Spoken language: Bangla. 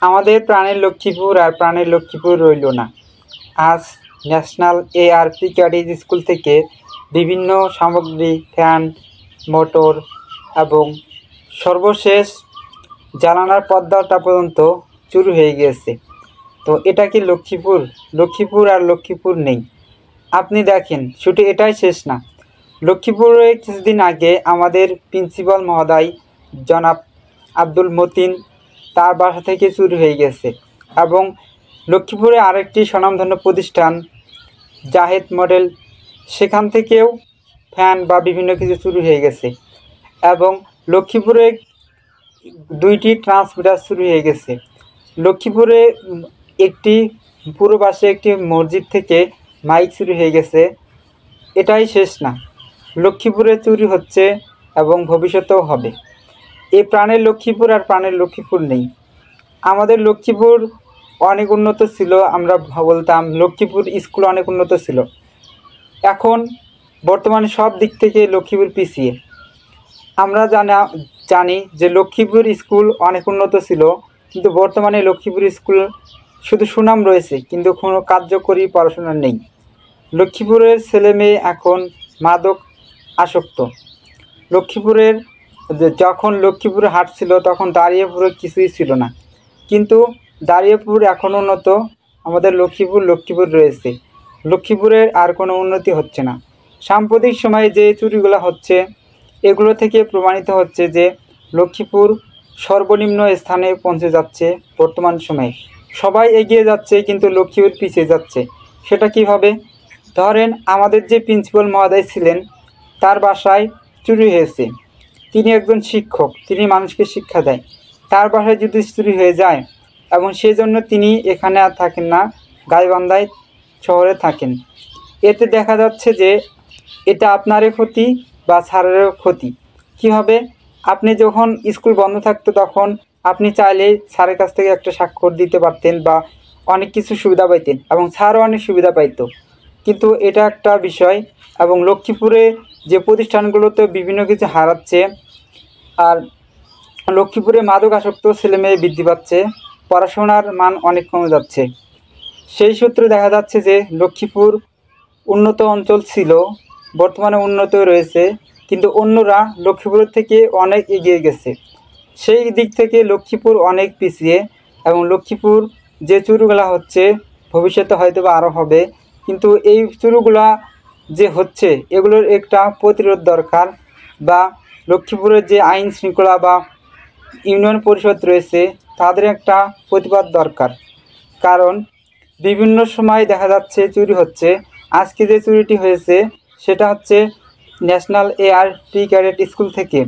আমাদের প্রাণের লক্ষ্মীপুর আর প্রাণের লক্ষ্মীপুর রইল না। আজ ন্যাশনাল এআরপি ক্যাডেট স্কুল থেকে বিভিন্ন সামগ্রী, ফ্যান, মোটর এবং সর্বশেষ জানালার পর্দাটা পর্যন্ত চুরি হয়ে গিয়েছে। তো এটা কি লক্ষ্মীপুর? লক্ষ্মীপুর আর লক্ষ্মীপুর নেই। আপনি দেখেন, শুধু এটাই শেষ না, লক্ষ্মীপুরে কিছুদিন আগে আমাদের প্রিন্সিপাল মহোদয় জনাব আব্দুল মতিন, তার বাসা থেকে চুরি হয়ে গেছে। এবং লক্ষ্মীপুরে আরেকটি স্বনামধন্য প্রতিষ্ঠান জাহেদ মডেল, সেখান থেকেও ফ্যান বা বিভিন্ন কিছু চুরি হয়ে গেছে। এবং লক্ষ্মীপুরে 2টি ট্রান্সমিটার চুরি হয়ে গেছে। লক্ষ্মীপুরে একটি পুরো পাশে একটি মসজিদ থেকে মাইক চুরি হয়ে গেছে। এটাই শেষ না, লক্ষ্মীপুরে চুরি হচ্ছে এবং ভবিষ্যতেও হবে। এই প্রাণের লক্ষ্মীপুর আর প্রাণের লক্ষ্মীপুর নেই। আমাদের লক্ষ্মীপুর অনেক উন্নত ছিল, আমরা বলতাম লক্ষ্মীপুর স্কুল অনেক উন্নত ছিল। এখন বর্তমানে সব দিক থেকে লক্ষ্মীপুর পিছিয়ে। আমরা জানি যে লক্ষ্মীপুর স্কুল অনেক উন্নত ছিল, কিন্তু বর্তমানে লক্ষ্মীপুর স্কুল শুধু সুনাম রয়েছে, কিন্তু কোনো কার্যকরী পড়াশোনা নেই। লক্ষ্মীপুরের ছেলে মেয়ে এখন মাদক আসক্ত। লক্ষ্মীপুরের যখন লক্ষ্মীপুরে হাট ছিল তখন দাঁড়িয়েপুরে কিছুই ছিল না, কিন্তু দাঁড়িয়েপুর এখন উন্নত। আমাদের লক্ষ্মীপুর রয়েছে। লক্ষ্মীপুরের আর কোনো উন্নতি হচ্ছে না। সাম্প্রতিক সময়ে যে চুরিগুলো হচ্ছে, এগুলো থেকে প্রমাণিত হচ্ছে যে লক্ষ্মীপুর সর্বনিম্ন স্থানে পৌঁছে যাচ্ছে। বর্তমান সময়ে সবাই এগিয়ে যাচ্ছে, কিন্তু লক্ষ্মীপুর পিছিয়ে যাচ্ছে। সেটা কিভাবে? ধরেন, আমাদের যে প্রিন্সিপাল মহোদয় ছিলেন, তার বাসায় চুরি হয়েছে। তিনি একজন শিক্ষক, তিনি মানুষকে শিক্ষা দেয়। তার বাসায় যদি চুরি হয়ে যায় এবং সেই জন্য তিনি এখানে আর থাকেন না, গাইবান্ধায় শহরে থাকেন, এতে দেখা যাচ্ছে যে এটা আপনারই ক্ষতি বা স্যারেরও ক্ষতি। কীভাবে? আপনি যখন স্কুল বন্ধ থাকতো তখন আপনি চাইলেই স্যারের কাছ থেকে একটা স্বাক্ষর দিতে পারতেন বা অনেক কিছু সুবিধা পাইতেন, এবং স্যারও অনেক সুবিধা পাইতো। কিন্তু এটা একটা বিষয়। এবং লক্ষ্মীপুরে যে প্রতিষ্ঠানগুলোতে বিভিন্ন কিছু হারাচ্ছে, আর লক্ষ্মীপুরে মাদকাসক্ত ছেলেমেয়ে বৃদ্ধি পাচ্ছে, পড়াশোনার মান অনেক কমে যাচ্ছে। সেই সূত্রে দেখা যাচ্ছে যে লক্ষ্মীপুর উন্নত অঞ্চল ছিল, বর্তমানে উন্নত রয়েছে, কিন্তু অন্যরা লক্ষ্মীপুরের থেকে অনেক এগিয়ে গেছে। সেই দিক থেকে লক্ষ্মীপুর অনেক পিছিয়ে। এবং লক্ষ্মীপুর যে চুরিগুলো হচ্ছে, ভবিষ্যতে হয়তো বা আরও হবে, কিন্তু এই চুরিগুলা যে হচ্ছে এগুলোর একটা প্রতিরোধ দরকার, বা লক্ষ্মীপুরের যে আইন শৃঙ্খলা বা ইউনিয়ন পরিষদ রয়েছে তাদের একটা প্রতিবাদ দরকার। কারণ বিভিন্ন সময় দেখা যাচ্ছে চুরি হচ্ছে। আজকে যে চুরিটি হয়েছে সেটা হচ্ছে ন্যাশনাল এআরপি ক্যাডেট স্কুল থেকে।